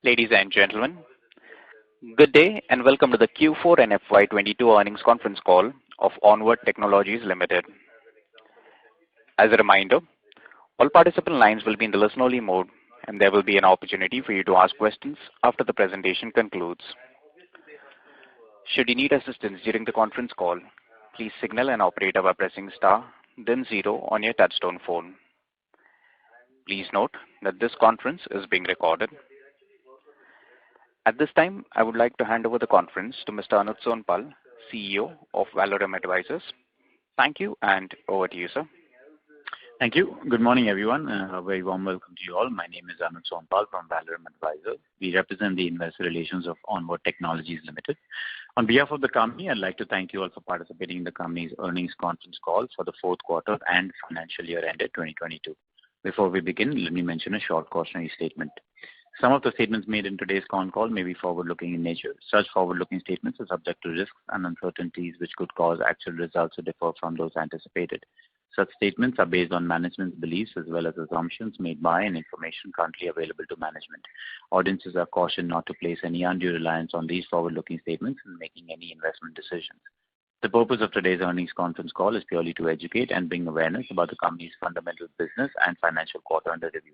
Ladies and gentlemen, good day and welcome to the Q4 and FY22 earnings conference call of Onward Technologies Limited. As a reminder, all participant lines will be in the listen-only mode, and there will be an opportunity for you to ask questions after the presentation concludes. Should you need assistance during the conference call, please signal an operator by pressing star, then 0 on your touchtone phone. Please note that this conference is being recorded. At this time, I would like to hand over the conference to Mr. Anuj Sonpal, CEO of Valorem Advisors. Thank you, and over to you, sir. Thank you. Good morning, everyone. A very warm welcome to you all. My name is Anuj Sonpal from Valorem Advisors. We represent the investor relations of Onward Technologies Limited. On behalf of the company, I'd like to thank you all for participating in the company's earnings conference call for the fourth quarter and financial year ended 2022. Before we begin, let me mention a short cautionary statement. Some of the statements made in today's call may be forward-looking in nature. Such forward-looking statements are subject to risks and uncertainties which could cause actual results to differ from those anticipated. Such statements are based on management's beliefs as well as assumptions made by and information currently available to management. Audiences are cautioned not to place any undue reliance on these forward-looking statements in making any investment decisions. The purpose of today's earnings conference call is purely to educate and bring awareness about the company's fundamental business and financial quarter under review.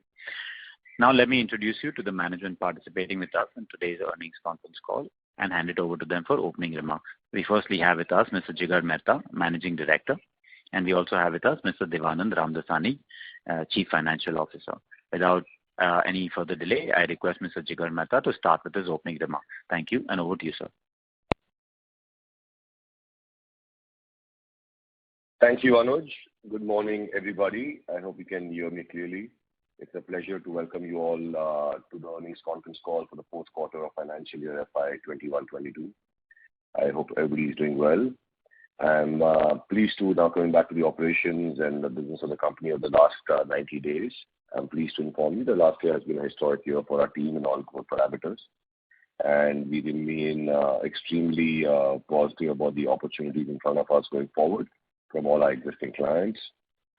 Now let me introduce you to the management participating with us in today's earnings conference call and hand it over to them for opening remarks. We firstly have with us Mr. Jigar Mehta, Managing Director, and we also have with us Mr. Devanand Ramdasani, Chief Financial Officer. Without any further delay, I request Mr. Jigar Mehta to start with his opening remarks. Thank you, and over to you, sir. Thank you, Anuj. Good morning, everybody. I hope you can hear me clearly. It's a pleasure to welcome you all to the earnings conference call for the fourth quarter of financial year FY21-22. I hope everybody is doing well. I'm pleased to now coming back to the operations and the business of the company of the last 90 days. I'm pleased to inform you the last year has been a historic year for our team in all core parameters. And we remain extremely positive about the opportunities in front of us going forward from all our existing clients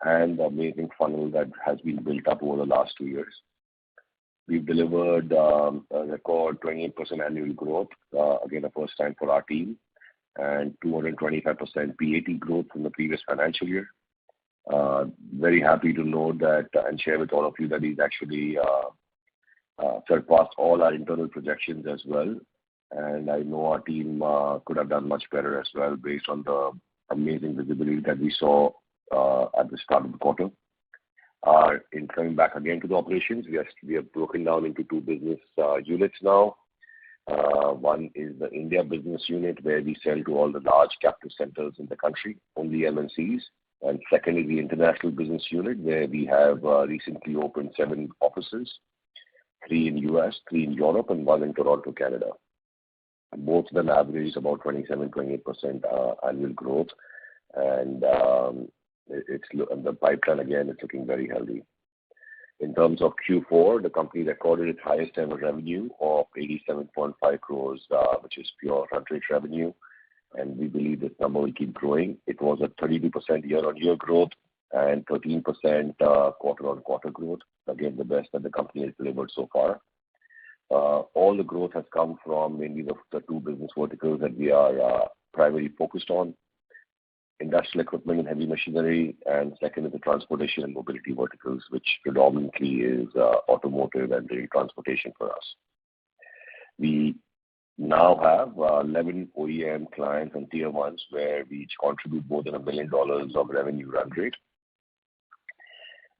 and the amazing funnel that has been built up over the last 2 years. We've delivered a record 28% annual growth, again, the first time for our team, and 225% PAT growth from the previous financial year. Very happy to know that and share with all of you that he's actually surpassed all our internal projections as well. And I know our team could have done much better as well based on the amazing visibility that we saw at the start of the quarter. In coming back again to the operations, we have broken down into 2 business units now. One is the India business unit where we sell to all the large captive centers in the country, only MNCs. And second is the international business unit where we have recently opened 7 offices, 3 in US, 3 in Europe, and 1 in Toronto, Canada. Both of them average about 27-28% annual growth. And the pipeline, again, is looking very healthy. In terms of Q4, the company recorded its highest ever revenue of 87.5 crores, which is pure run rate revenue. And we believe this number will keep growing. It was a 32% year-on-year growth and 13% quarter-on-quarter growth. Again, the best that the company has delivered so far. All the growth has come from mainly the 2 business verticals that we are primarily focused on. Industrial equipment and heavy machinery, and second is the transportation and mobility verticals, which predominantly is automotive and rail transportation for us. We now have 11 OEM clients and tier ones where we each contribute more than $1 million of revenue run rate.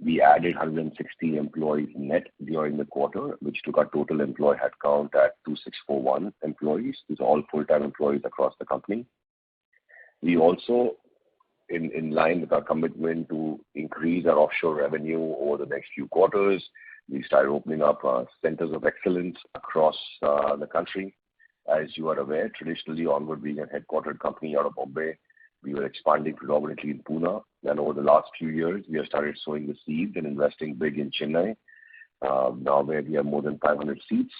We added 160 employees net during the quarter, which took our total employee headcount at 2641 employees. These are all full-time employees across the company. We also, in line with our commitment to increase our offshore revenue over the next few quarters, we started opening up centers of excellence across the country. As you are aware, traditionally Onward being a headquartered company out of Bombay, we were expanding predominantly in Pune. Then over the last few years, we have started sowing the seeds and investing big in Chennai. Now where we have more than 500 seats.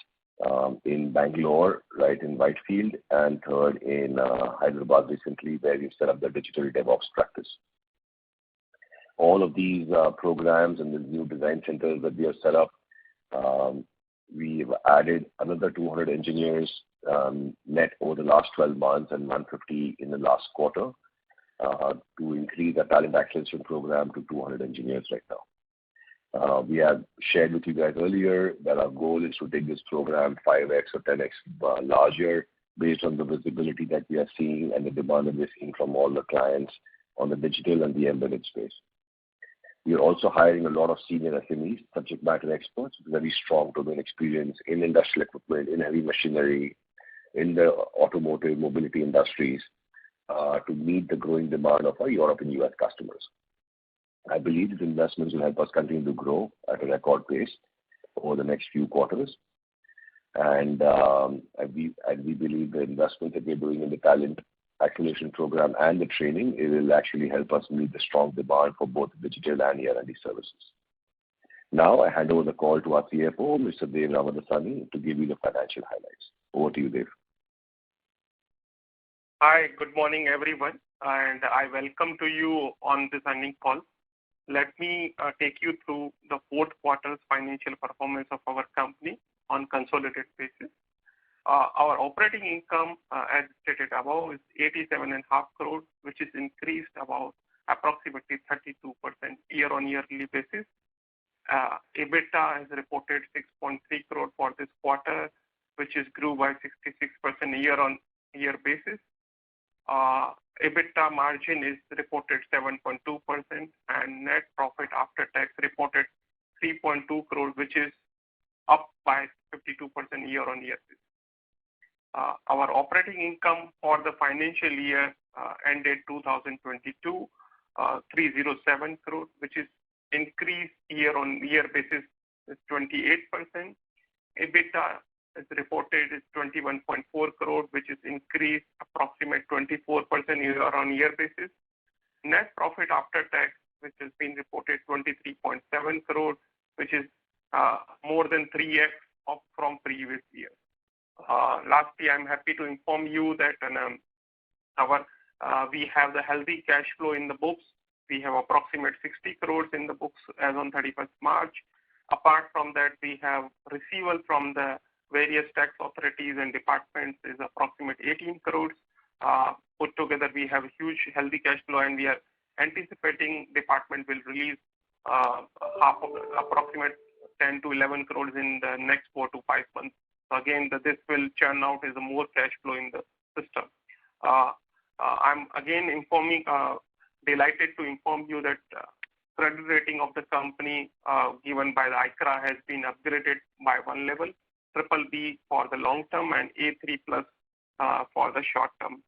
In Bangalore, right in Whitefield, and third in Hyderabad recently, where we've set up the digital DevOps practice. All of these programs and the new design centers that we have set up we've added another 200 engineers net over the last 12 months and 150 in the last quarter to increase our talent acquisition program to 200 engineers right now. We have shared with you guys earlier that our goal is to take this program 5x or 10x larger based on the visibility that we are seeing and the demand that we're seeing from all the clients on the digital and the embedded space. We are also hiring a lot of senior SMEs, subject matter experts, with very strong domain experience in industrial equipment, in heavy machinery, in the automotive mobility industries, to meet the growing demand of our Europe and US customers. I believe these investments will help us continue to grow at a record pace over the next few quarters. And we believe the investment that we're doing in the talent acquisition program and the training, it will actually help us meet the strong demand for both digital and ER&D services. Now I hand over the call to our CFO, Mr. Dev Ramadasani, to give you the financial highlights. Over to you, Dev. Hi, good morning, everyone, and I welcome to you on this earnings call. Let me take you through the fourth quarter's financial performance of our company on consolidated basis. Our operating income, as stated above, is 87.5 crore, which is increased about approximately 32% year-on-yearly basis. EBITDA has reported 6.3 crore for this quarter, which is grew by 66% year-on-year basis. EBITDA margin is reported 7.2% and net profit after tax reported 3.2 crore, which is up by 52% year-on-year basis. Our operating income for the financial year ended 2022, 307 crore, which is increased year-on-year basis is 28%. EBITDA is reported is 21.4 crore, which is increased approximate 24% year-on-year basis. Net profit after tax, which has been reported 23.7 crore, which is more than 3x up from previous year. Lastly, I'm happy to inform you that we have the healthy cash flow in the books. We have approximate 60 crores in the books as on 31st March. Apart from that, we have receivable from the various tax authorities and departments is approximate 18 crores. Put together, we have a huge healthy cash flow, and we are anticipating department will release half of approximate 10 to 11 crores in the next 4 to 5 months. So again, this will churn out as a more cash flow in the system. I'm again delighted to inform you that credit rating of the company given by the ICRA has been upgraded by one level, BBB for the long term and A3 plus for the short term.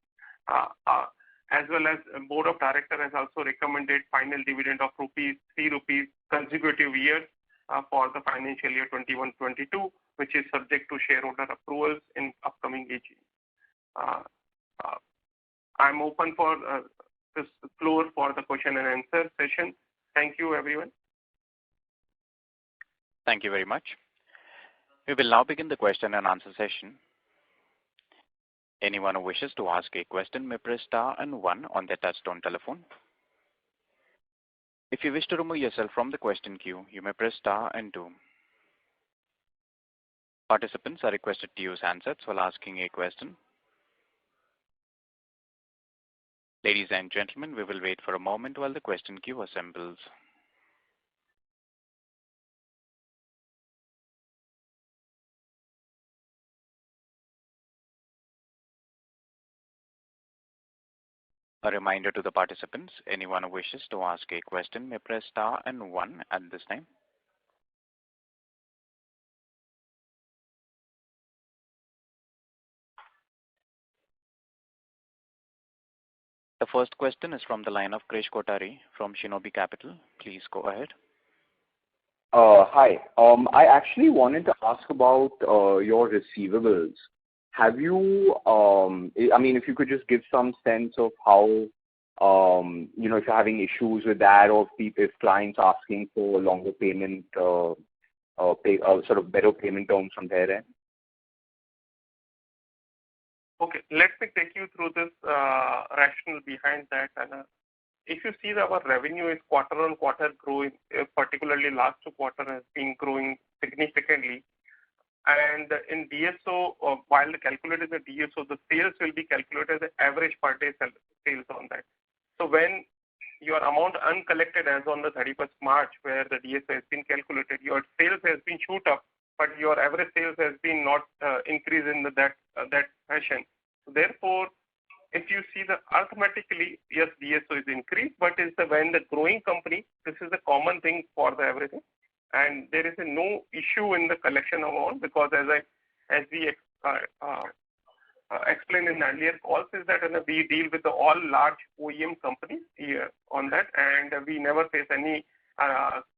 As well as Board of Directors has also recommended final dividend of 3 rupees consecutive years for the financial year 21-22, which is subject to shareholder approvals in upcoming AGM. I'm open for this floor for the question and answer session. Thank you, everyone. Thank you very much. We will now begin the question and answer session. Anyone who wishes to ask a question may press star and 1 on their touchtone telephone. If you wish to remove yourself from the question queue, you may press star and 2. Participants are requested to use handsets while asking a question. Ladies and gentlemen, we will wait for a moment while the question queue assembles. A reminder to the participants, anyone who wishes to ask a question may press star and 1 at this time. The first question is from the line of Krish Kotari from Shinobi Capital. Please go ahead. Hi. I actually wanted to ask about your receivables. Have you, if you could just give some sense of how, if you're having issues with that, or if clients asking for longer payment, sort of better payment terms from their end? Okay, let me take you through this rationale behind that. And if you see that our revenue is quarter on quarter growing, particularly last 2 quarters has been growing significantly. And in DSO, while the calculated the DSO, the sales will be calculated as the average per day sales on that. So when your amount uncollected as on the 31st March, where the DSO has been calculated, your sales has been shoot up, but your average sales has been not increased in that fashion. So therefore, if you see the arithmetically, yes, DSO is increased, but it's when the growing company, this is the common thing for the everything. And there is no issue in the collection amount, because as we explained in earlier calls, is that we deal with all large OEM companies here on that, and we never face any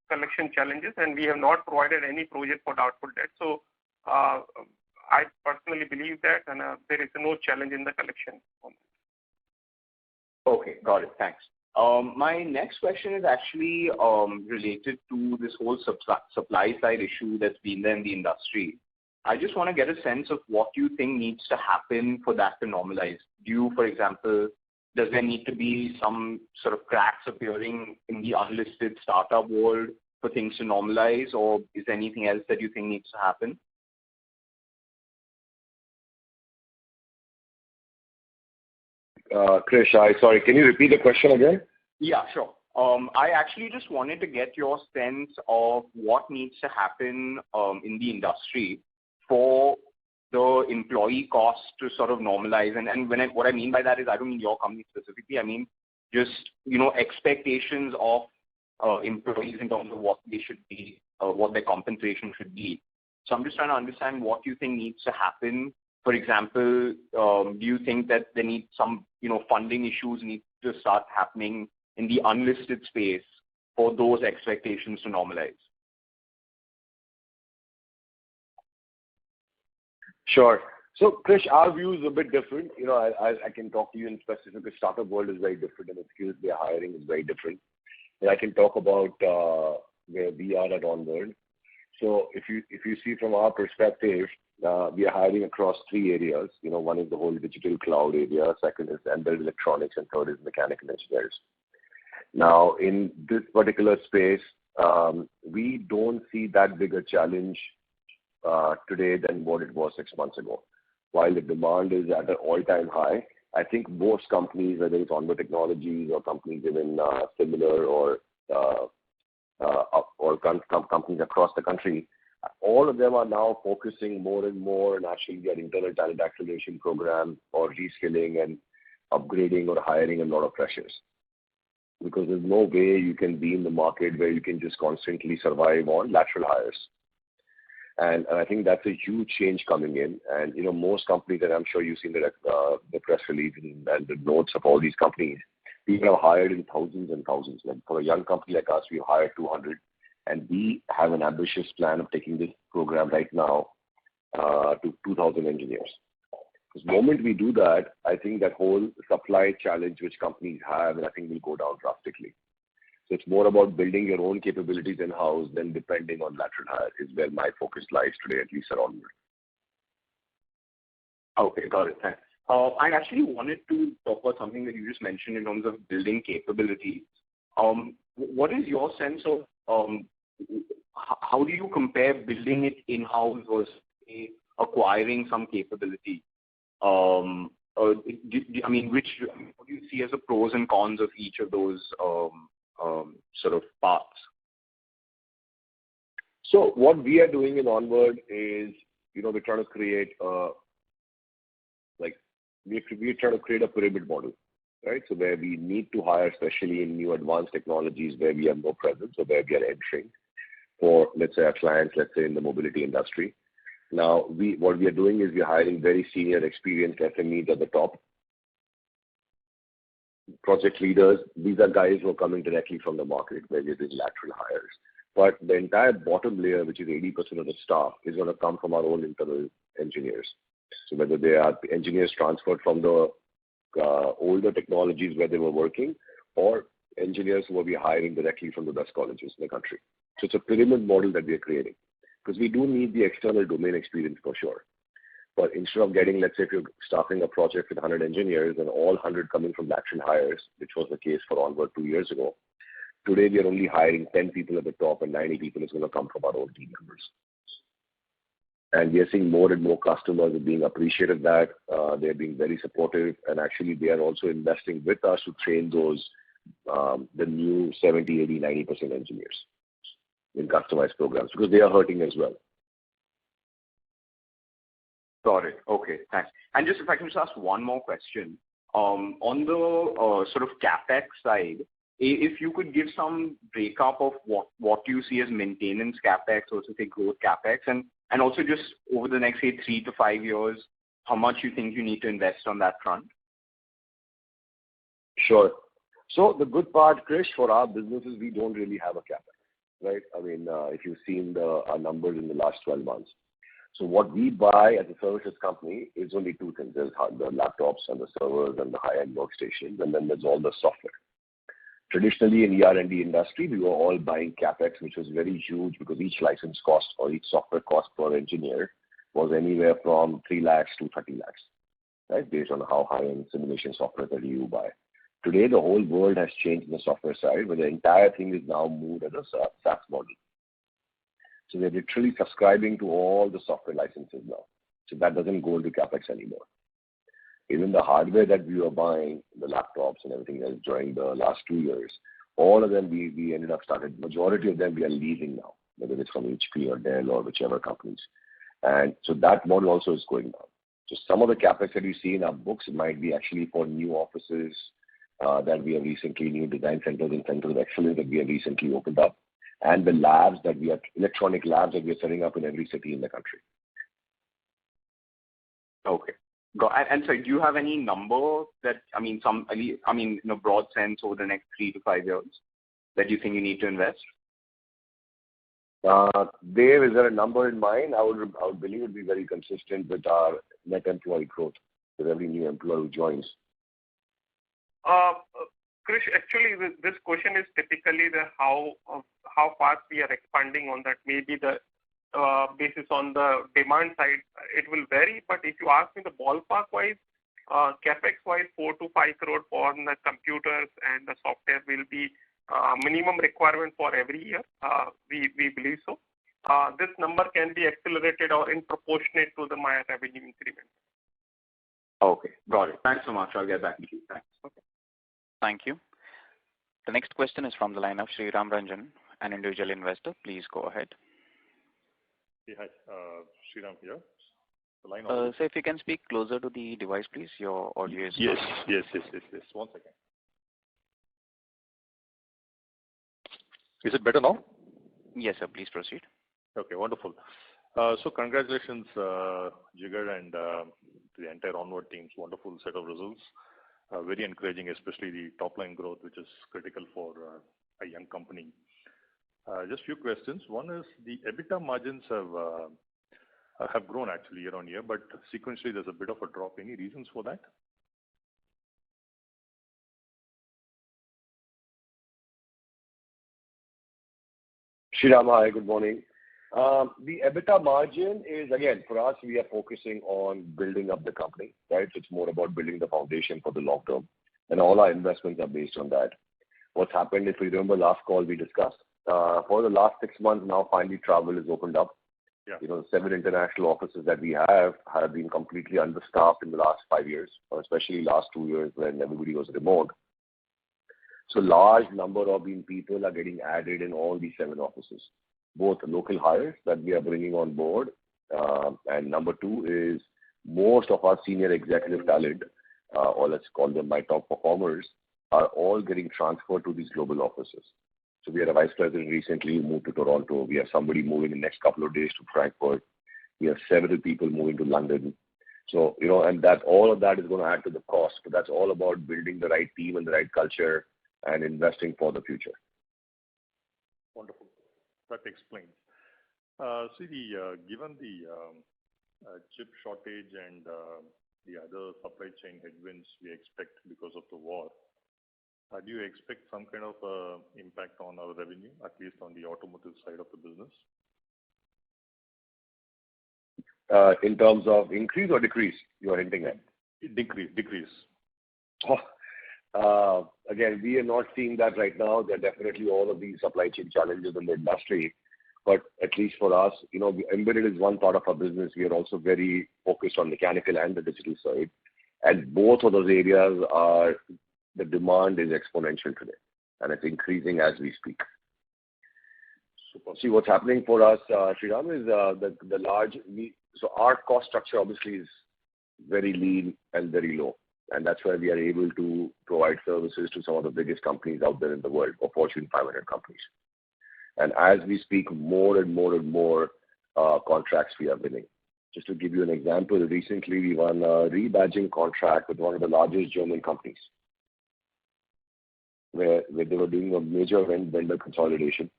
collection challenges, and we have not provided any project for doubtful debt. So I personally believe that, and there is no challenge in the collection on that. Okay, got it. Thanks. My next question is actually related to this whole supply side issue that's been there in the industry. I just want to get a sense of what you think needs to happen for that to normalize. For example, does there need to be some sort of cracks appearing in the unlisted startup world for things to normalize, or is there anything else that you think needs to happen? Krish, sorry, can you repeat the question again? Yeah, sure. I actually just wanted to get your sense of what needs to happen in the industry for the employee costs to sort of normalize. And what I mean by that is, I don't mean your company specifically. I mean just, expectations of employees in terms of what they should be, what their compensation should be. So I'm just trying to understand what you think needs to happen. For example, do you think that there needs some, funding issues need to start happening in the unlisted space for those expectations to normalize? Sure. So, Krish, our view is a bit different. I can talk to you in specific. The startup world is very different, and the skills they are hiring is very different. And I can talk about where we are at Onward. So, if you see from our perspective, we are hiring across three areas. One is the whole digital cloud area. Second is embedded electronics, and third is mechanical engineers. Now, in this particular space, we don't see that big a challenge today than what it was 6 months ago. While the demand is at an all-time high, I think most companies, whether it's Onward Technologies or companies even similar or companies across the country, all of them are now focusing more and more on actually their internal talent acceleration program or reskilling and upgrading or hiring a lot of freshers. Because there's no way you can be in the market where you can just constantly survive on lateral hires. And I think that's a huge change coming in. And, most companies, and I'm sure you've seen the press release and the notes of all these companies, people have hired in thousands and thousands. Like for a young company like us, we hired 200. And we have an ambitious plan of taking this program right now to 2,000 engineers. Because the moment we do that, I think that whole supply challenge which companies have, and I think will go down drastically. So it's more about building your own capabilities in-house than depending on lateral hire is where my focus lies today, at least at Onward. Okay, got it. Thanks. I actually wanted to talk about something that you just mentioned in terms of building capabilities. What is your sense of how do you compare building it in-house versus acquiring some capability? What do you see as the pros and cons of each of those sort of paths? So what we are doing in Onward is, we're trying to create we're trying to create a pyramid model, right? So where we need to hire, especially in new advanced technologies where we have no presence or where we are entering for, let's say, our clients, let's say in the mobility industry. Now, what we are doing is we are hiring very senior, experienced SMEs at the top. Project leaders, these are guys who are coming directly from the market where we're doing lateral hires. But the entire bottom layer, which is 80% of the staff, is going to come from our own internal engineers. So whether they are engineers transferred from the older technologies where they were working, or engineers who will be hiring directly from the best colleges in the country. So it's a pyramid model that we are creating, because we do need the external domain experience for sure. But instead of getting, let's say, if you're starting a project with 100 engineers and all 100 coming from lateral hires, which was the case for Onward 2 years ago, today we are only hiring 10 people at the top and 90 people is going to come from our own team members. And we are seeing more and more customers are being appreciative of that. They're being very supportive, and actually they are also investing with us to train those the new 70, 80, 90% engineers in customized programs because they are hurting as well. Got it. Okay, thanks. And just if I can just ask one more question. On the sort of CapEx side, if you could give some breakup of what you see as maintenance CapEx or say growth CapEx, and also just over the next, say, 3 to 5 years, how much you think you need to invest on that front? Sure. So the good part, Krish, for our businesses, we don't really have a CapEx, right? I mean, if you've seen our numbers in the last 12 months. So what we buy as a services company is only two things. There's the laptops and the servers and the high-end workstations, and then there's all the software. Traditionally, in ER&D industry, we were all buying CapEx, which was very huge because each license cost or each software cost per engineer was anywhere from 3 lakhs to 30 lakhs, right? Based on how high-end simulation software that you buy. Today, the whole world has changed in the software side, where the entire thing is now moved as a SaaS model. So they're literally subscribing to all the software licenses now. So that doesn't go into CapEx anymore. Even the hardware that we were buying, the laptops and everything else during the last 2 years, all of them we ended up majority of them we are leasing now, whether it's from HP or Dell or whichever companies. And so that model also is going down. So some of the CapEx that you see in our books might be actually for new offices that we have recently, new design centers and centers of excellence that we have recently opened up, and the labs that electronic labs that we are setting up in every city in the country. Okay. And so do you have any number that, in a broad sense over the next 3 to 5 years that you think you need to invest? Dave, is there a number in mind? I would believe it would be very consistent with our net employee growth with every new employee who joins. Krish, actually, this question is typically how fast we are expanding on that. Maybe the basis on the demand side, it will vary. But if you ask me the ballpark-wise, CapEx-wise, 4 to 5 crore for the computers and the software will be minimum requirement for every year. We believe so. This number can be accelerated or in proportionate to the my revenue increment. Okay, got it. Thanks so much. I'll get back to you. Thanks. Okay. Thank you. The next question is from the line of Sriram Ranjan, an individual investor. Please go ahead. Yeah, hi, Sriram here. The line sir, if you can speak closer to the device, please. Your audio is... Yes. 1 second. Is it better now? Yes, sir. Please proceed. Okay, wonderful. So congratulations, Jigar and the entire Onward team's wonderful set of results. Very encouraging, especially the top line growth, which is critical for a young company. Just few questions. One is the EBITDA margins have grown actually year on year, but sequentially there's a bit of a drop. Any reasons for that? Sriram, hi, good morning. The EBITDA margin is, again, for us, we are focusing on building up the company, right? It's more about building the foundation for the long term. And all our investments are based on that. What's happened, if you remember last call we discussed, for the last 6 months now, finally travel is opened up. Yeah. You know, the 7 international offices that we have been completely understaffed in the last 5 years, or especially last 2 years when everybody was remote. So large number of people are getting added in all these 7 offices, both local hires that we are bringing on board, and number 2 is most of our senior executive talent, or let's call them my top performers, are all getting transferred to these global offices. So we had a vice president recently moved to Toronto. We have somebody moving in the next couple of days to Frankfurt. We have several people moving to London. So, you know, and that all of that is going to add to the cost, but that's all about building the right team and the right culture and investing for the future. Wonderful. That explains. Given the chip shortage and the other supply chain headwinds we expect because of the war, do you expect some kind of impact on our revenue, at least on the automotive side of the business? In terms of increase or decrease, you are hinting at? Decrease. Again, we are not seeing that right now. There are definitely all of these supply chain challenges in the industry. But at least for us, embedded is one part of our business. We are also very focused on mechanical and the digital side. And both of those areas the demand is exponential today, and it's increasing as we speak. Super. See, what's happening for us, Sriram, is so our cost structure obviously is very lean and very low. And that's why we are able to provide services to some of the biggest companies out there in the world, or Fortune 500 companies. And as we speak, more and more contracts we are winning. Just to give you an example, recently we won a rebadging contract with one of the largest German companies, where they were doing a major vendor consolidation.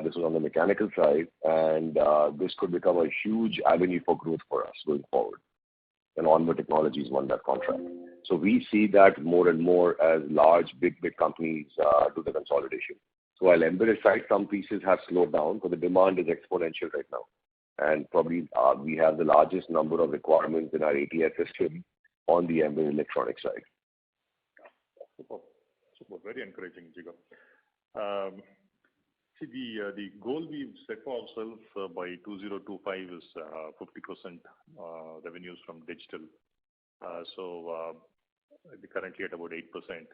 This was on the mechanical side, and this could become a huge avenue for growth for us going forward. And Onward Technologies won that contract. So we see that more and more as large, big companies do the consolidation. So while embedded side, some pieces have slowed down, but the demand is exponential right now. And probably we have the largest number of requirements in our ATS system on the embedded electronic side. Super. Very encouraging, Jigar. See, the goal we've set for ourselves by 2025 is 50% revenues from digital. So we're currently at about 8%.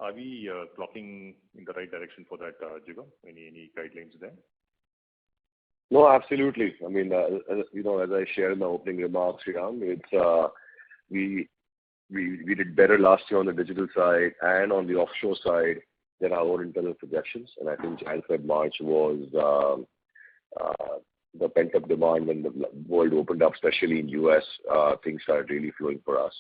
Are we clocking in the right direction for that, Jigar? Any guidelines there? No, absolutely. I mean, as I shared in the opening remarks, Sriram, it's we did better last year on the digital side and on the offshore side than our own internal projections. And I think January, February, March was the pent-up demand when the world opened up, especially in US, things started really flowing for us.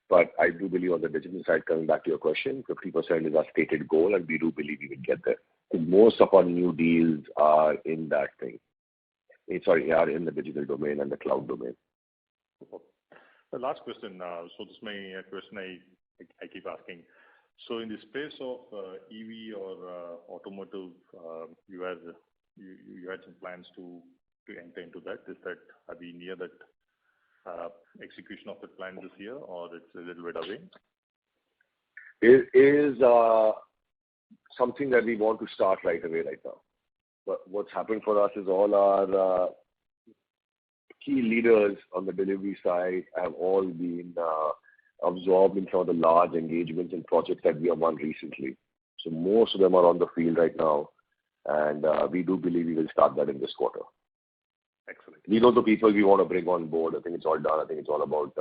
But I do believe on the digital side, coming back to your question, 50% is our stated goal, and we do believe we will get there. And most of our new deals are in that thing. Are in the digital domain and the cloud domain. The last question. So this is my question I keep asking. So in the space of EV or automotive, you had some plans to enter into that. Are we near that execution of the plan this year, or it's a little bit away? It is something that we want to start right away right now. But what's happened for us is all our key leaders on the delivery side have all been absorbed in some of the large engagements and projects that we have won recently. So most of them are on the field right now, and we do believe we will start that in this quarter. Excellent. We know the people we want to bring on board. I think it's all done. I think it's all about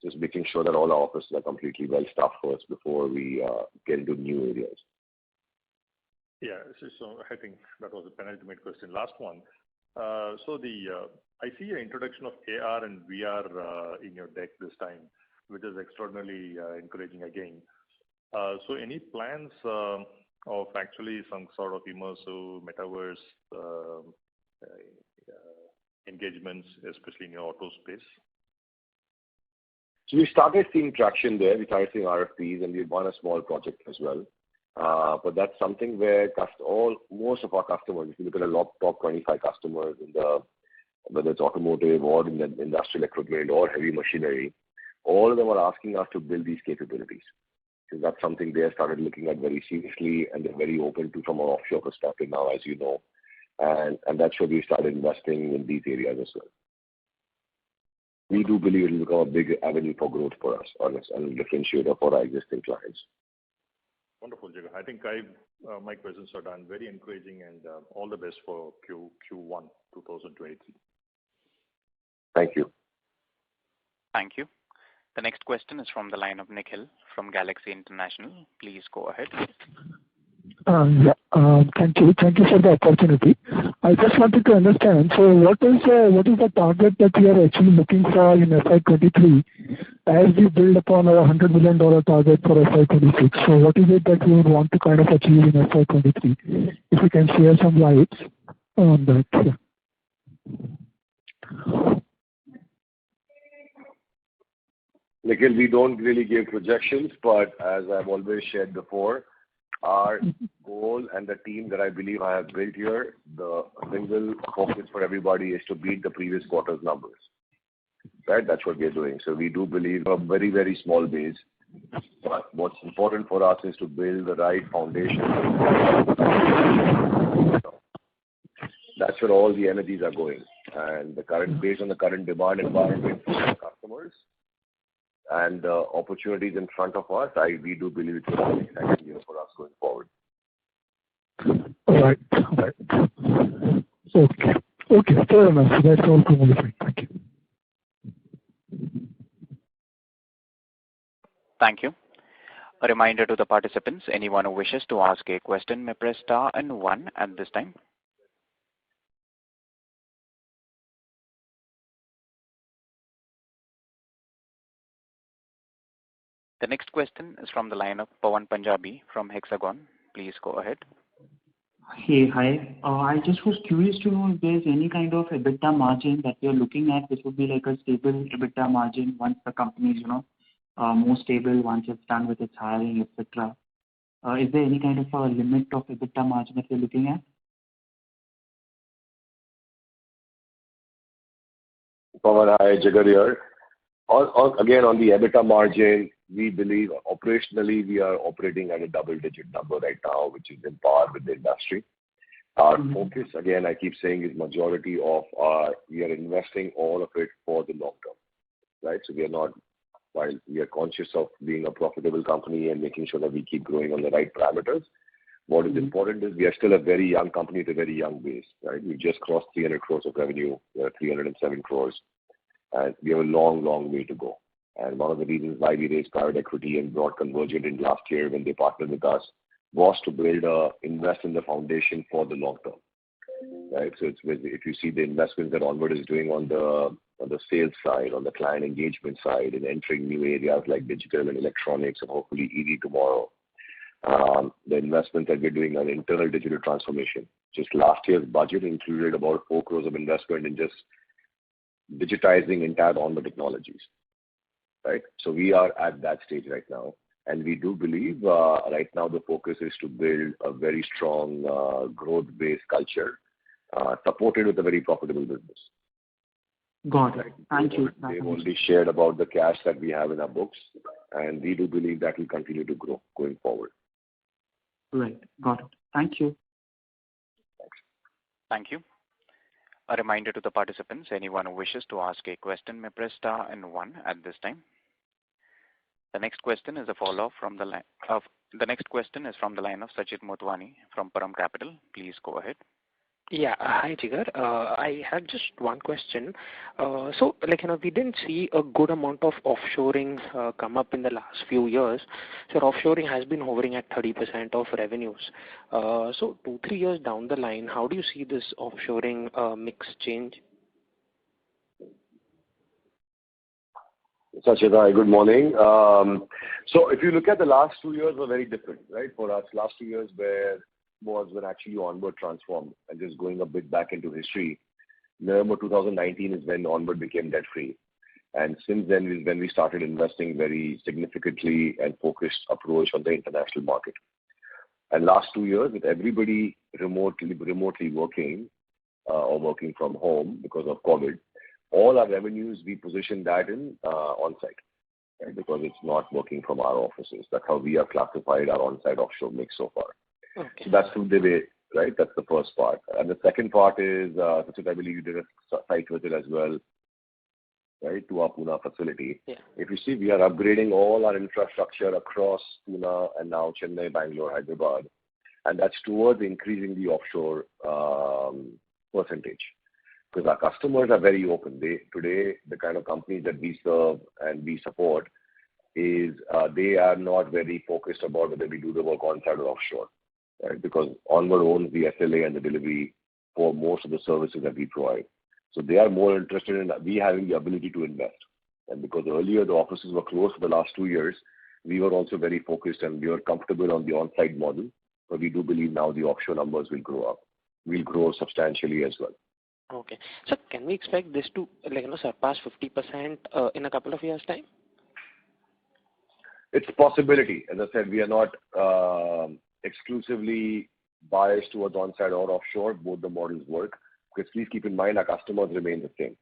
just making sure that all our offices are completely well staffed first before we get into new areas. Yeah, so I think that was the penultimate question. Last one. So I see an introduction of AR and VR in your deck this time, which is extraordinarily encouraging again. So any plans of actually some sort of immersive metaverse engagements, especially in your auto space? So we started seeing traction there. We started seeing RFPs, and we won a small project as well. But that's something where most of our customers, if you look at the top 25 customers in whether it's automotive or in the industrial equipment or heavy machinery, all of them are asking us to build these capabilities. Because that's something they have started looking at very seriously, and they're very open to from an offshore perspective now, as you know. And that's where we started investing in these areas as well. We do believe it will become a big avenue for growth for us and a differentiator for our existing clients. Wonderful, Jigar. I think my questions are done. Very encouraging, and all the best for Q1 2023. Thank you. Thank you. The next question is from the line of Nikhil from Galaxy International. Please go ahead. Thank you. Thank you for the opportunity. I just wanted to understand, so what is the target that we are actually looking for in FY23 as we build upon our $100 million target for FY26? So what is it that we would want to kind of achieve in FY23? If you can share some light on that. Yeah. Nikhil, we don't really give projections, but as I've always shared before, our goal and the team that I believe I have built here, the single focus for everybody is to beat the previous quarter's numbers. Right? That's what we're doing. So we do believe a very, very small base. But what's important for us is to build the right foundation. That's where all the energies are going. And based on the current demand environment for our customers and the opportunities in front of us, we do believe it will be an exciting year for us going forward. All right. Okay, fair enough. That's all from my side. Thank you. Thank you. A reminder to the participants, anyone who wishes to ask a question may press star and 1 at this time. The next question is from the line of Pawan Punjabi from Hexagon. Please go ahead. Hey, hi. I just was curious to know if there's any kind of EBITDA margin that you're looking at, which would be like a stable EBITDA margin once the company is, more stable, once it's done with its hiring, etc. Is there any kind of a limit of EBITDA margin that you're looking at? Pawan, hi, Jigar here. Again, on the EBITDA margin, we believe operationally we are operating at a double-digit number right now, which is in par with the industry. Our focus, again, I keep saying, is majority of we are investing all of it for the long term, right? So while we are conscious of being a profitable company and making sure that we keep growing on the right parameters, what is important is we are still a very young company at a very young base, right? We just crossed 300 crores of revenue. We are 307 crores. And we have a long, long way to go. And one of the reasons why we raised private equity and brought Convergent in last year when they partnered with us was to invest in the foundation for the long term, right? So if you see the investments that Onward is doing on the sales side, on the client engagement side, in entering new areas like digital and electronics and hopefully EV tomorrow, the investment that we're doing on internal digital transformation. Just last year's budget included about 4 crores of investment in just digitizing entire Onward technologies, right? So we are at that stage right now. And we do believe right now the focus is to build a very strong growth-based culture supported with a very profitable business. Got it. Thank you. They've already shared about the cash that we have in our books, and we do believe that will continue to grow going forward. Right. Got it. Thank you. Thanks. Thank you. A reminder to the participants, anyone who wishes to ask a question may press star and 1 at this time. The next question is a follow-up from the line of Sachit Motwani from Param Capital. Please go ahead. Yeah. Hi, Jigar. I had just one question. So, we didn't see a good amount of offshoring come up in the last few years. So, offshoring has been hovering at 30% of revenues. So, 2-3 years down the line, how do you see this offshoring mix change? Sachit, hi, good morning. So, if you look at the last 2 years, were very different, right? For us, last 2 years was when actually Onward transformed. And just going a bit back into history, November 2019 is when Onward became debt-free. And since then is when we started investing very significantly and focused approach on the international market. And last 2 years, with everybody remotely working or working from home because of COVID, all our revenues, we position that in on-site, right? Because it's not working from our offices. That's how we have classified our on-site offshore mix so far. Okay. So that's the way, right? That's the first part. And the second part is, Sachit, I believe you did a site visit as well, right, to our Pune facility. Yeah. If you see, we are upgrading all our infrastructure across Pune and now Chennai, Bangalore, Hyderabad. And that's towards increasing the offshore percentage. Because our customers are very open. Today, the kind of companies that we serve and we support is they are not very focused about whether we do the work on-site or offshore, right? Because Onward owns the SLA and the delivery for most of the services that we provide. So they are more interested in we having the ability to invest. And because earlier the offices were closed for the last 2 years, we were also very focused and we were comfortable on the on-site model. But we do believe now the offshore numbers will grow up. Will grow substantially as well. Okay. So can we expect this to surpass 50% in a couple of years' time? It's a possibility. As I said, we are not exclusively biased towards on-site or offshore. Both the models work. Because please keep in mind, our customers remain the same.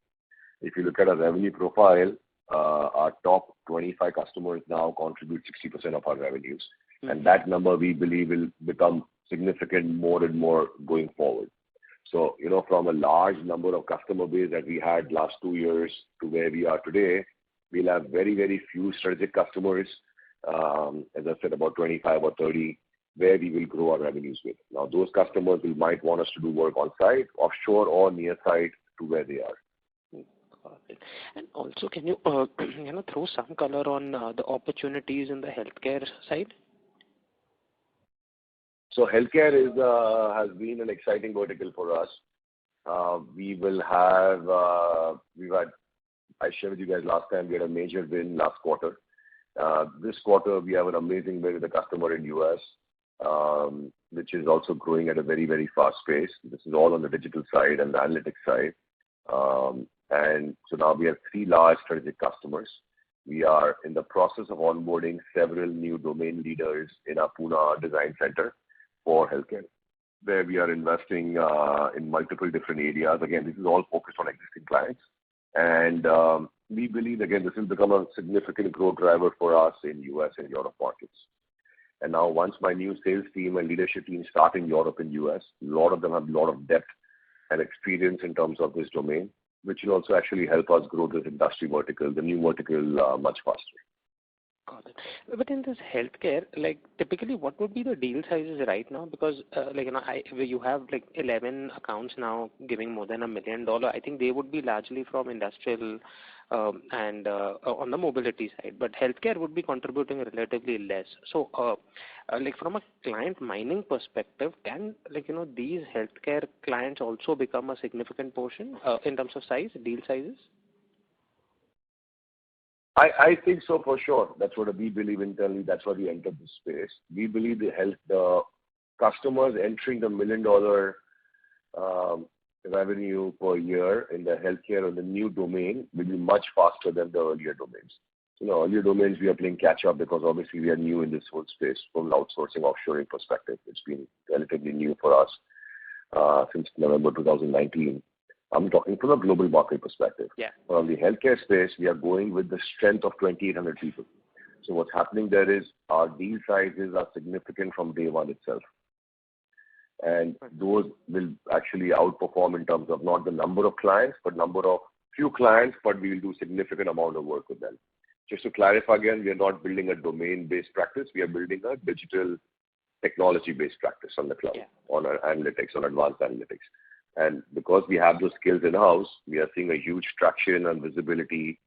If you look at our revenue profile, our top 25 customers now contribute 60% of our revenues. Mm-hmm. And that number we believe will become significant more and more going forward. So, from a large number of customer base that we had last 2 years to where we are today, we'll have very, very few strategic customers, as I said, about 25 or 30, where we will grow our revenues with. Now, those customers might want us to do work on site, offshore, or near site to where they are. Got it. And also, can you throw some color on the opportunities in the healthcare side? So healthcare has been an exciting vertical for us. We will have, I shared with you guys last time, we had a major win last quarter. This quarter, we have an amazing win with a customer in US, which is also growing at a very, very fast pace. This is all on the digital side and the analytics side. And so now we have 3 large strategic customers. We are in the process of onboarding several new domain leaders in our Pune design center for healthcare, where we are investing in multiple different areas. Again, this is all focused on existing clients. And we believe, again, this will become a significant growth driver for us in US and Europe markets. And now once my new sales team and leadership team start in Europe and US, a lot of them have a lot of depth and experience in terms of this domain, which will also actually help us grow this industry vertical, the new vertical, much faster. Got it. But in this healthcare, like typically, what would be the deal sizes right now? Because you have like 11 accounts now giving more than $1 million. I think they would be largely from industrial and on the mobility side. But healthcare would be contributing relatively less. So, like from a client mining perspective, can these healthcare clients also become a significant portion in terms of size, deal sizes? I think so for sure. That's what we believe internally. That's why we entered this space. We believe the customers entering the $1 million revenue per year in the healthcare or the new domain will be much faster than the earlier domains. Earlier domains we are playing catch up because obviously we are new in this whole space from an outsourcing offshoring perspective. It's been relatively new for us since November 2019. I'm talking from a global market perspective. Yeah. From the healthcare space, we are going with the strength of 2,800 people. So what's happening there is our deal sizes are significant from day one itself. And those will actually outperform in terms of not the number of clients, but number of few clients, but we will do significant amount of work with them. Just to clarify again, we are not building a domain-based practice. We are building a digital technology-based practice on the cloud, on our analytics, on advanced analytics. And because we have those skills in-house, we are seeing a huge traction and visibility,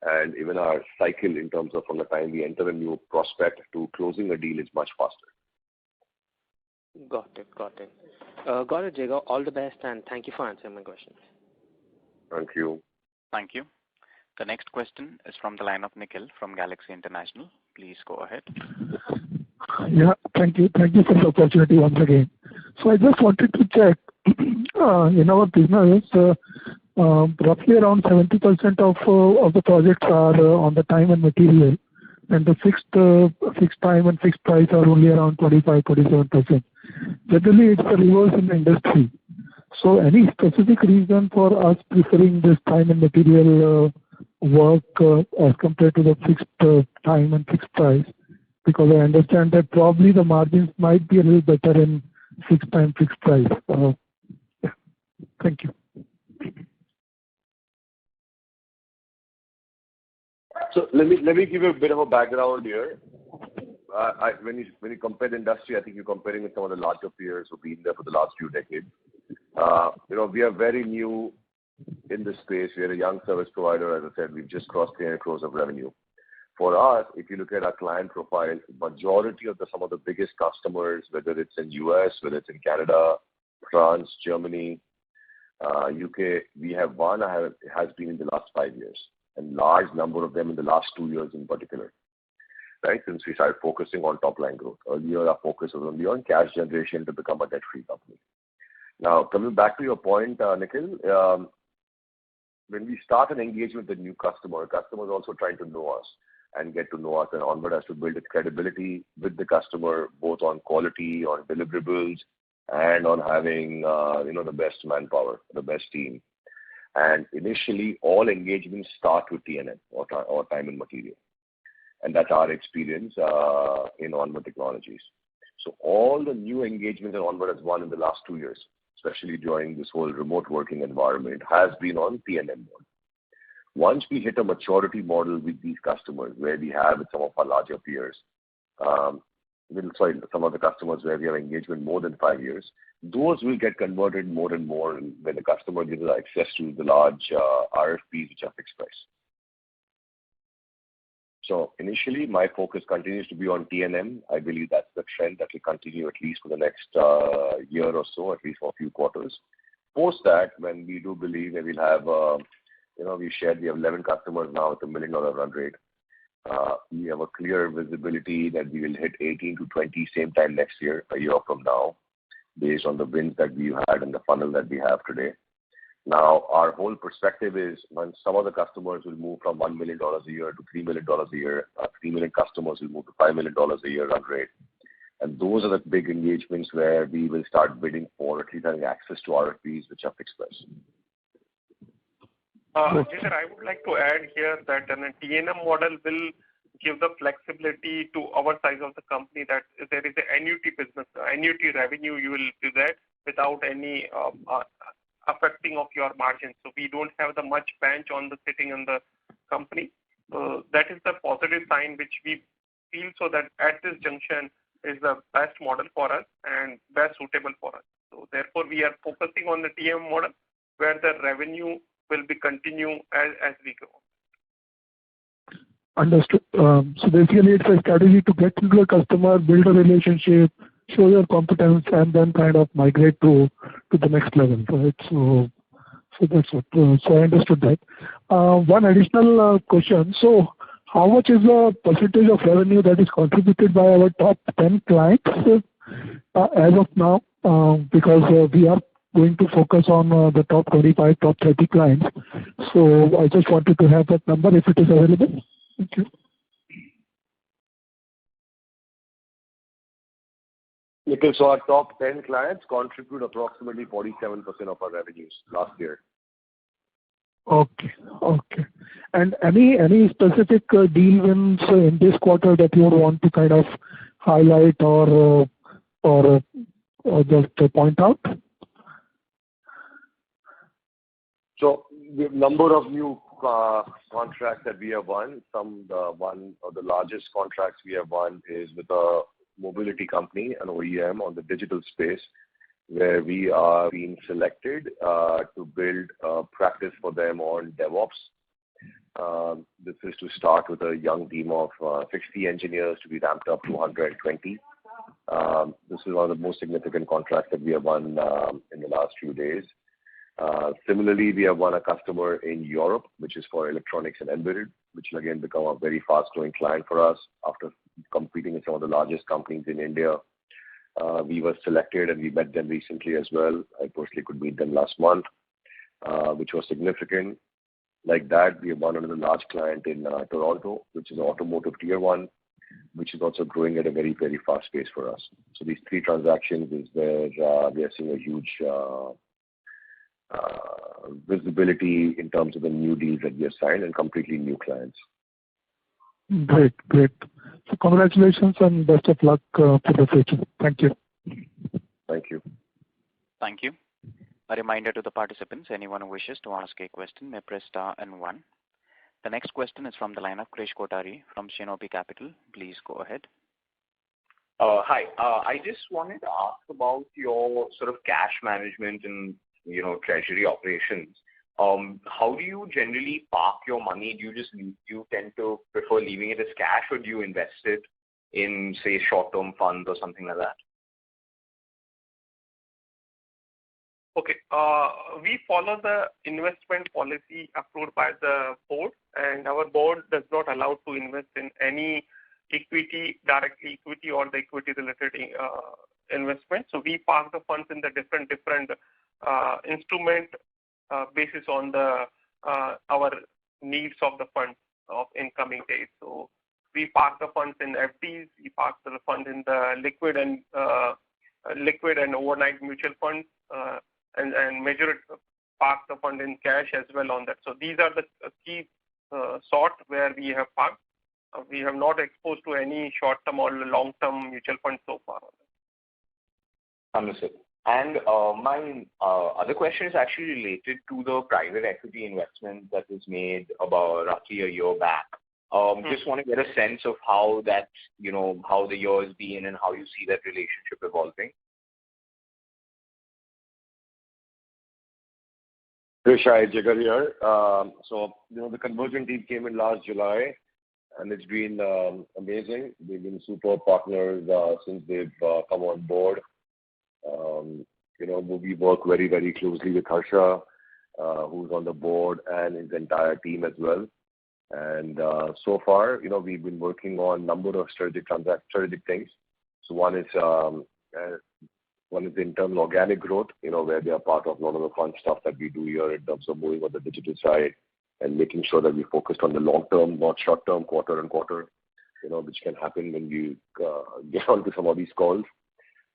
and even our cycle in terms of from the time we enter a new prospect to closing a deal is much faster. Got it. Got it, Jigar. All the best, and thank you for answering my questions. Thank you. Thank you. The next question is from the line of Nikhil from Galaxy International. Please go ahead. Yeah, thank you. Thank you for the opportunity once again. So I just wanted to check, in our business, roughly around 70% of the projects are on the time and material, and the fixed time and fixed price are only around 25-27%. Generally, it's the reverse in the industry. So any specific reason for us preferring this time and material work as compared to the fixed time and fixed price? Because I understand that probably the margins might be a little better in fixed time, fixed price. Yeah. Thank you. So let me give you a bit of a background here. When you compare the industry, I think you're comparing with some of the larger peers who've been there for the last few decades. We are very new in this space. We are a young service provider. As I said, we've just crossed 300 crores of revenue. For us, if you look at our client profile, majority of some of the biggest customers, whether it's in US, whether it's in Canada, France, Germany, UK, we have one has been in the last 5 years, and large number of them in the last 2 years in particular, right? Since we started focusing on top line growth. Earlier, our focus was only on cash generation to become a debt-free company. Now, coming back to your point, Nikhil, when we start an engagement with a new customer is also trying to know us and get to know us, and Onward has to build its credibility with the customer, both on quality, on deliverables, and on having, the best manpower, the best team. And initially, all engagements start with TNM or time and material. And that's our experience in Onward Technologies. So all the new engagements that Onward has won in the last 2 years especially during this whole remote working environment, has been on T&M mode. Once we hit a maturity model with these customers, where we have with some of our larger peers, some of the customers where we have engagement more than 5 years, those will get converted more and more when the customer gives us access to the large RFPs which are fixed price. So initially, my focus continues to be on T&M. I believe that's the trend that will continue at least for the next year or so, at least for a few quarters. Post that, when we do believe that we'll have, we have 11 customers now with $1 million run rate. We have a clear visibility that we will hit 18 to 20 same time next year, a year from now, based on the wins that we've had and the funnel that we have today. Now, our whole perspective is when some of the customers will move from $1 million a year to $3 million a year, 3 million customers will move to $5 million a year run rate. And those are the big engagements where we will start bidding for, at least having access to RFPs which are fixed price. Jigar, I would like to add here that a T&M model will give the flexibility to our size of the company that there is an annuity business, annuity revenue you will do that without any affecting of your margins. So we don't have the much bench on the sitting in the company. That is the positive sign which we feel so that at this junction is the best model for us and best suitable for us. So therefore we are focusing on the T&M model where the revenue will be continue as we go. Understood. So basically it's a strategy to get into a customer, build a relationship, show your competence, and then kind of migrate to the next level, right? So that's what. So I understood that. One additional question. So how much is the percentage of revenue that is contributed by our top 10 clients as of now? Because we are going to focus on the top 25, top 30 clients. So I just wanted to have that number if it is available. Thank you. Because so our top 10 clients contribute approximately 47% of our revenues last year. Okay. And any specific deal wins in this quarter that you would want to kind of highlight or just point out? So the number of new contracts that we have won, one of the largest contracts we have won is with a mobility company, an OEM on the digital space, where we are being selected to build a practice for them on DevOps. This is to start with a young team of 60 engineers to be ramped up to 120. This is one of the most significant contracts that we have won in the last few days. Similarly, we have won a customer in Europe, which is for electronics and embedded, which will again become a very fast-growing client for us after competing with some of the largest companies in India. We were selected and we met them recently as well. I personally could meet them last month, which was significant. Like that, we have won another large client in Toronto, which is an automotive tier 1, which is also growing at a very, very fast pace for us. So these 3 transactions is where we are seeing a huge visibility in terms of the new deals that we have signed and completely new clients. Great. So congratulations and best of luck for the future. Thank you. Thank you. Thank you. A reminder to the participants, anyone who wishes to ask a question may press star and 1. The next question is from the line of Krish Kotari from Shinobi Capital. Please go ahead. Hi. I just wanted to ask about your sort of cash management and treasury operations. How do you generally park your money? Do you tend to prefer leaving it as cash, or do you invest it in, say, short-term funds or something like that? Okay. We follow the investment policy approved by the board, and our board does not allow to invest in any equity, direct equity or the equity-related investment. So we park the funds in the different instrument basis on our needs of the funds of incoming days. So we park the funds in FDs, we park the funds in the liquid and overnight mutual funds, and majority park the fund in cash as well on that. So these are the key sort where we have parked. We have not exposed to any short-term or long-term mutual funds so far. Understood. And my other question is actually related to the private equity investment that was made about roughly a year back. Just want to get a sense of how that, how the year has been and how you see that relationship evolving. Hi, Jigar here. The conversion team came in last July, and it's been amazing. They've been super partners since they've come on board. We work very, very closely with Harsha, who's on the board, and his entire team as well. And so far, we've been working on a number of strategic things. So one is the internal organic growth, where they are part of a lot of the fun stuff that we do here in terms of moving on the digital side and making sure that we focused on the long term, not short term, quarter and quarter, which can happen when you get onto some of these calls.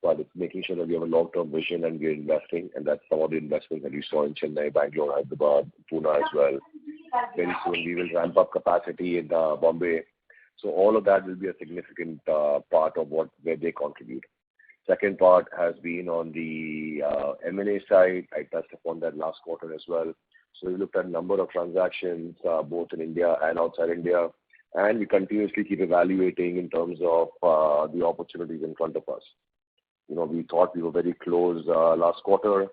But it's making sure that we have a long-term vision and we're investing, and that's some of the investments that you saw in Chennai, Bangalore, Hyderabad, Pune as well. Very soon we will ramp up capacity in Bombay. So all of that will be a significant part of where they contribute. Second part has been on the M&A side. I touched upon that last quarter as well. So we looked at a number of transactions, both in India and outside India, and we continuously keep evaluating in terms of the opportunities in front of us. We thought we were very close last quarter,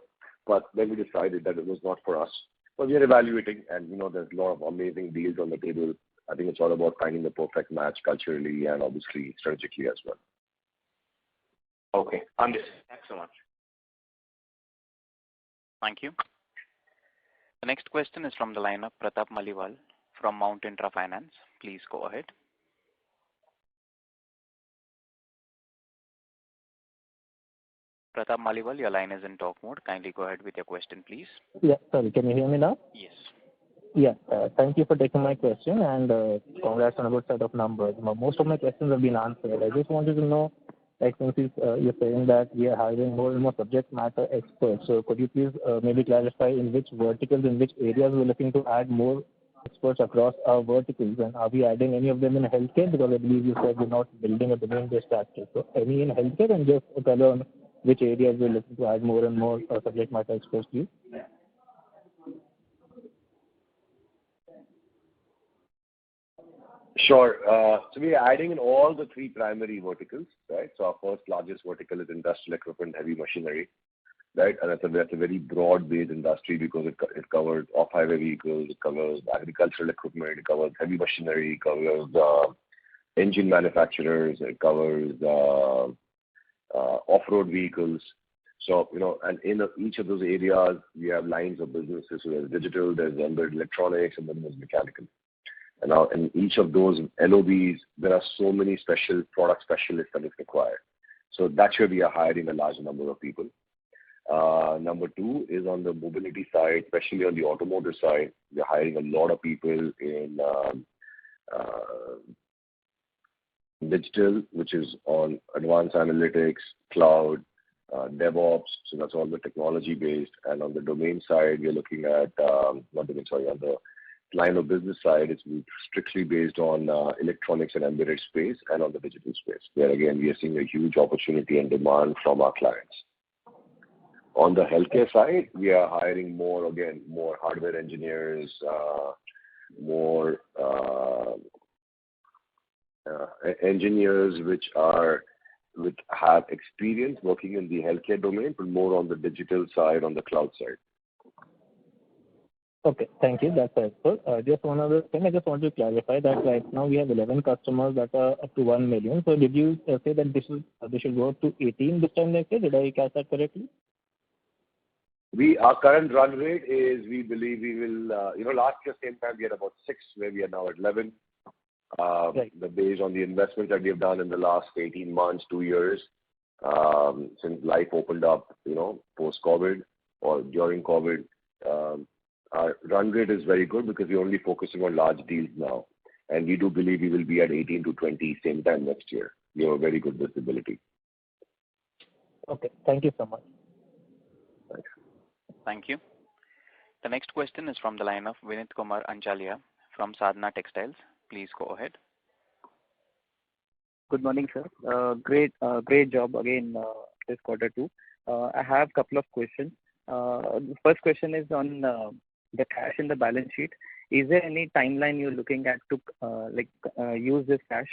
but then we decided that it was not for us. But we are evaluating, and there's a lot of amazing deals on the table. I think it's all about finding the perfect match culturally and obviously strategically as well. Okay, understood. Thanks so much. Thank you. The next question is from the line of Pratap Maliwal from Mount Intra Finance. Please go ahead. Pratap Maliwal, your line is in talk mode. Kindly go ahead with your question, please. Yeah, sorry. Can you hear me now? Yes. Yeah. Thank you for taking my question, and congrats on a good set of numbers. Most of my questions have been answered. I just wanted to know, since you're saying that we are hiring more and more subject matter experts, so could you please maybe clarify in which verticals, in which areas we're looking to add more experts across our verticals, and are we adding any of them in healthcare? Because I believe you said we're not building a domain-based practice. So any in healthcare, and just a color on which areas we're looking to add more and more subject matter experts to? Sure. So we are adding in all the three primary verticals, right? So our first largest vertical is industrial equipment, heavy machinery, right? And that's a very broad-based industry because it covers off-highway vehicles, it covers agricultural equipment, it covers heavy machinery, it covers engine manufacturers, it covers off-road vehicles. So, and in each of those areas, we have lines of businesses. So there's digital, there's embedded electronics, and then there's mechanical. And now in each of those LOBs, there are so many special product specialists that is required. So that's where we are hiring a large number of people. Number two is on the mobility side, especially on the automotive side. We're hiring a lot of people in digital, which is on advanced analytics, cloud, DevOps. So that's all the technology based. And on the domain side, we're looking at, on the line of business side, it's strictly based on electronics and embedded space, and on the digital space, where again, we are seeing a huge opportunity and demand from our clients. On the healthcare side, we are hiring more hardware engineers, more engineers which have experience working in the healthcare domain, but more on the digital side, on the cloud side. Okay, thank you. That's helpful. Just one other thing, I just want to clarify that right now we have 11 customers that are up to 1 million. So did you say that this should go up to 18 this time next year? Did I catch that correctly? Our current run rate is, we believe we will, last year same time we had about 6, where we are now at 11. Right. Based on the investments that we have done in the last 18 months, 2 years, since life opened up, post-COVID or during COVID, our run rate is very good because we're only focusing on large deals now. And we do believe we will be at 18 to 20 same time next year. We have a very good visibility. Okay, thank you so much. Thanks. Thank you. The next question is from the line of Vinit Kumar Anchalia from Sadhana Textiles. Please go ahead. Good morning, sir. Great job again this quarter too. I have a couple of questions. The first question is on the cash in the balance sheet. Is there any timeline you're looking at to use this cash?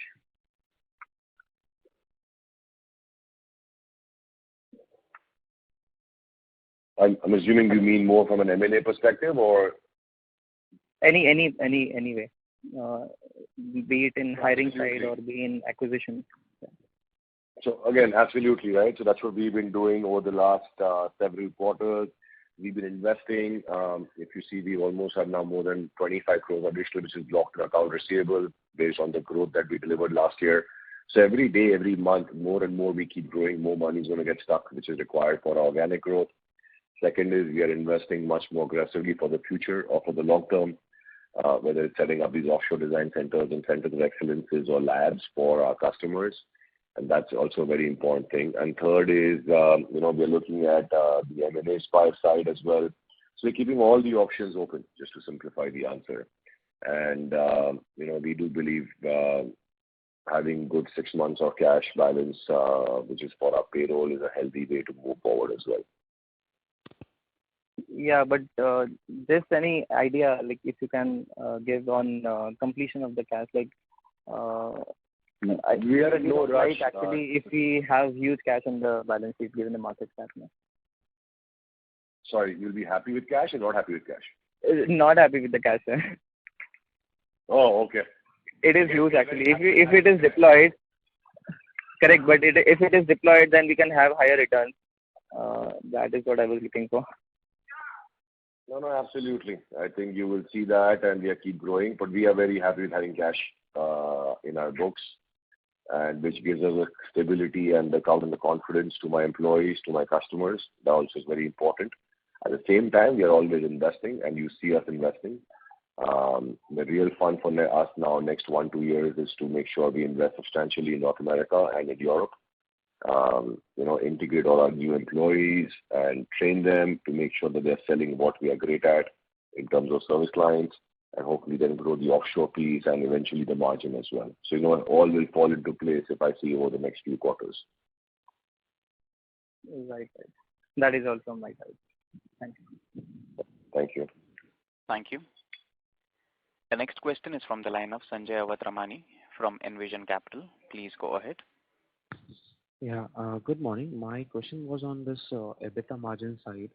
I'm assuming you mean more from an M&A perspective or? Any way, be it in hiring side or be in acquisition. So again, absolutely, right? So that's what we've been doing over the last several quarters. We've been investing. If you see, we almost have now more than 25 crores additional, which is blocked in account receivable based on the growth that we delivered last year. So every day, every month, more and more we keep growing, more money is going to get stuck, which is required for our organic growth. Second is we are investing much more aggressively for the future or for the long term, whether it's setting up these offshore design centers and centers of excellences or labs for our customers. And that's also a very important thing. And third is, we're looking at the M&A side as well. So we're keeping all the options open, just to simplify the answer. And, we do believe having good 6 months of cash balance, which is for our payroll, is a healthy way to move forward as well. Yeah, but just any idea, like if you can give on completion of the cash, like we are in no rush. Actually, if we have huge cash on the balance sheet given the market cap now. Sorry, you'll be happy with cash or not happy with cash? Not happy with the cash, sir. Oh, okay. It is huge actually. If it is deployed, correct. But if it is deployed, then we can have higher returns. That is what I was looking for. No, absolutely. I think you will see that, and we keep growing. But we are very happy with having cash in our books, and which gives us a stability and the confidence to my employees, to my customers. That also is very important. At the same time, we are always investing, and you see us investing. The real fun for us now, next 1-2 years, is to make sure we invest substantially in North America and in Europe. Integrate all our new employees and train them to make sure that they're selling what we are great at in terms of service lines, and hopefully then grow the offshore piece and eventually the margin as well. So, all will fall into place if I see over the next few quarters. Right. That is also my side. Thank you. Thank you. Thank you. The next question is from the line of Sanjay Awatramani from Envision Capital. Please go ahead. Yeah, good morning. My question was on this EBITDA margin side.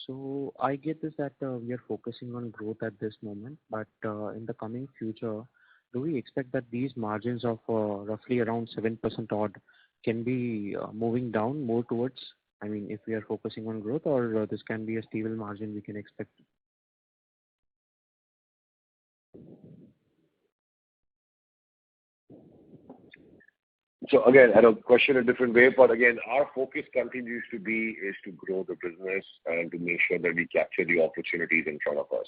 So I get this that we are focusing on growth at this moment, but in the coming future, do we expect that these margins of roughly around 7% odd can be moving down more towards, if we are focusing on growth, or this can be a stable margin we can expect? So again, I don't question a different way, but again, our focus continues to be is to grow the business and to make sure that we capture the opportunities in front of us.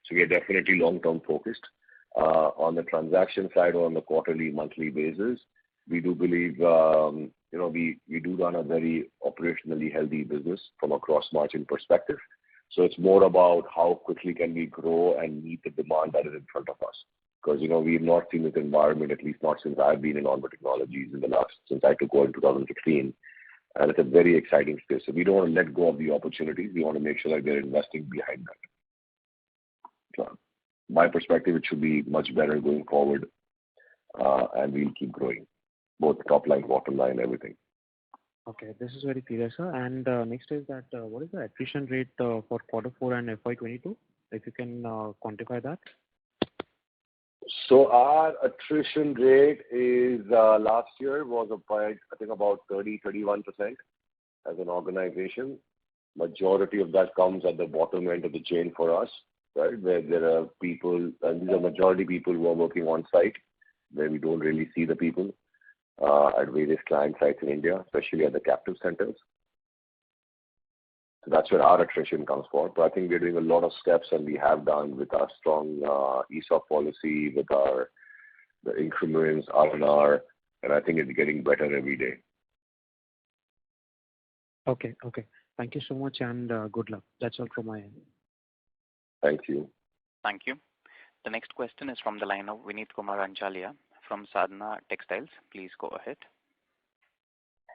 So we are definitely long-term focused. On the transaction side or on the quarterly, monthly basis, we do believe, we do run a very operationally healthy business from a cross margin perspective. So it's more about how quickly can we grow and meet the demand that is in front of us. Because, we've not seen this environment, at least not since I've been in Onward Technologies since I took over in 2016. And it's a very exciting space. So we don't want to let go of the opportunities. We want to make sure that we're investing behind that. So my perspective, it should be much better going forward. And we'll keep growing, both top line, bottom line, everything. Okay, this is very clear, sir. And next is that what is the attrition rate for Q4 and FY22? If you can quantify that. So our attrition rate is last year was about 30-31% as an organization. Majority of that comes at the bottom end of the chain for us, right? Where there are people, and these are majority people who are working on site, where we don't really see the people at various client sites in India, especially at the captive centers. So that's where our attrition comes from. But I think we're doing a lot of steps, and we have done with our strong ESOP policy, with the increments, R&R, and I think it's getting better every day. Okay. Thank you so much, and good luck. That's all from my end. Thank you. Thank you. The next question is from the line of Vineet Kumar Anchalia from Sadhana Textiles. Please go ahead.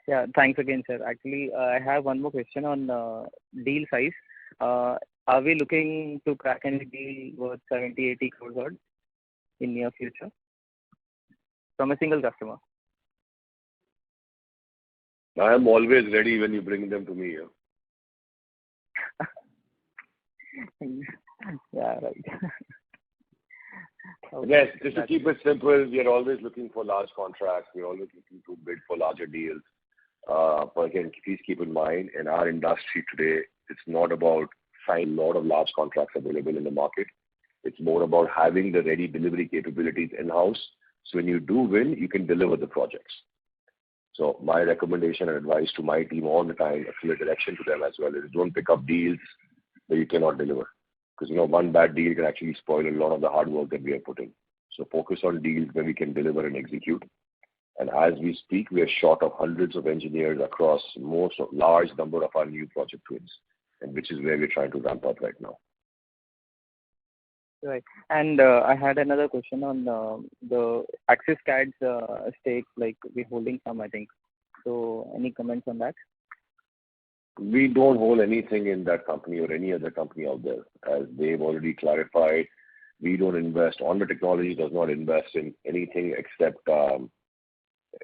Yeah, thanks again, sir. Actually, I have one more question on deal size. Are we looking to crack any deal worth 70, 80 crores odd in near future from a single customer? I am always ready when you bring them to me. Yeah, right. Okay. Yes, just to keep it simple, we are always looking for large contracts. We're always looking to bid for larger deals. But again, please keep in mind, in our industry today, it's not about finding a lot of large contracts available in the market. It's more about having the ready delivery capabilities in-house. So when you do win, you can deliver the projects. So my recommendation and advice to my team all the time, a clear direction to them as well, is don't pick up deals that you cannot deliver. Because, one bad deal can actually spoil a lot of the hard work that we have put in. So focus on deals where we can deliver and execute. And as we speak, we are short of hundreds of engineers across large number of our new project wins, and which is where we're trying to ramp up right now. Right. And I had another question on the Axis CAD's stake, like we're holding some, I think. So any comments on that? We don't hold anything in that company or any other company out there. As they've already clarified, we don't invest. Onward Technology does not invest in anything except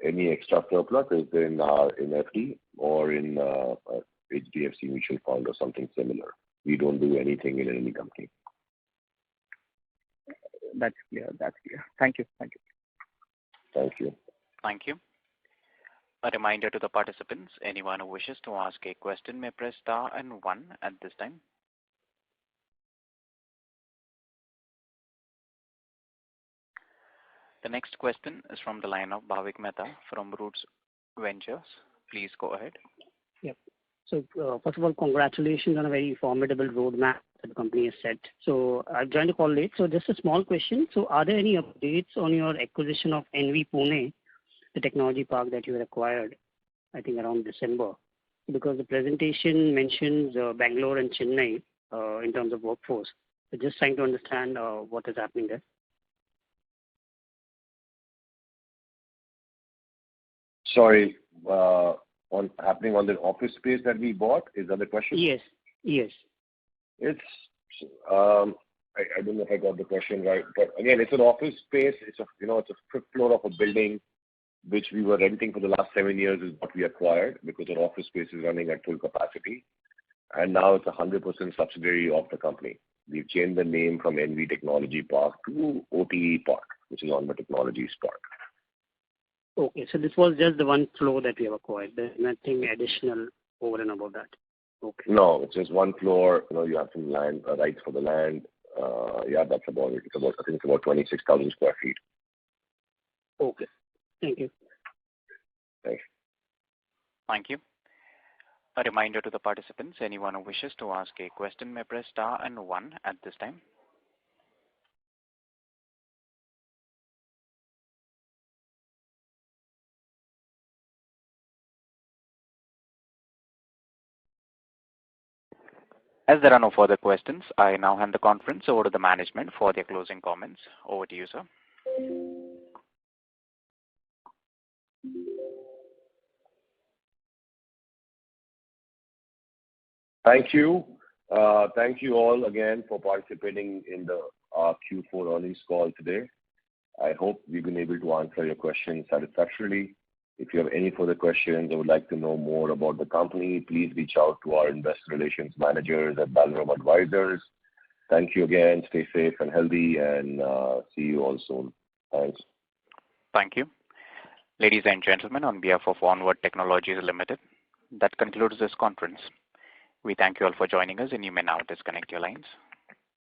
any extra surplus is in FD or in HDFC mutual fund or something similar. We don't do anything in any company. That's clear. Thank you. Thank you. Thank you. A reminder to the participants, anyone who wishes to ask a question may press star and 1 at this time. The next question is from the line of Bhavik Mehta from Roots Ventures. Please go ahead. Yep. So first of all, congratulations on a very formidable roadmap that the company has set. So I've joined the call late. So just a small question. So are there any updates on your acquisition of NV Pune, the technology park that you acquired, I think around December? Because the presentation mentions Bangalore and Chennai in terms of workforce. So just trying to understand what is happening there. Sorry, happening on the office space that we bought? Is that the question? Yes. It's I don't know if I got the question right, but again, it's an office space. It's a fifth floor of a building which we were renting for the last 7 years is what we acquired because our office space is running at full capacity, and now it's 100% subsidiary of the company. We've changed the name from NV Technology Park to OTE Park, which is Onward Technologies Park. Okay, so this was just the one floor that we have acquired. There's nothing additional over and above that. Okay. No, it's just one floor. You have some land rights for the land. That's about it. I think it's about 26,000 square feet. Okay. Thank you. Thanks. Thank you. A reminder to the participants, anyone who wishes to ask a question may press star and 1 at this time. As there are no further questions, I now hand the conference over to the management for their closing comments. Over to you, sir. Thank you. Thank you all again for participating in the Q4 earnings call today. I hope we've been able to answer your questions satisfactorily. If you have any further questions or would like to know more about the company, please reach out to our investor relations managers at Balaram Advisors. Thank you again. Stay safe and healthy, and see you all soon. Thanks. Thank you. Ladies and gentlemen, on behalf of Onward Technologies Limited, that concludes this conference. We thank you all for joining us, and you may now disconnect your lines.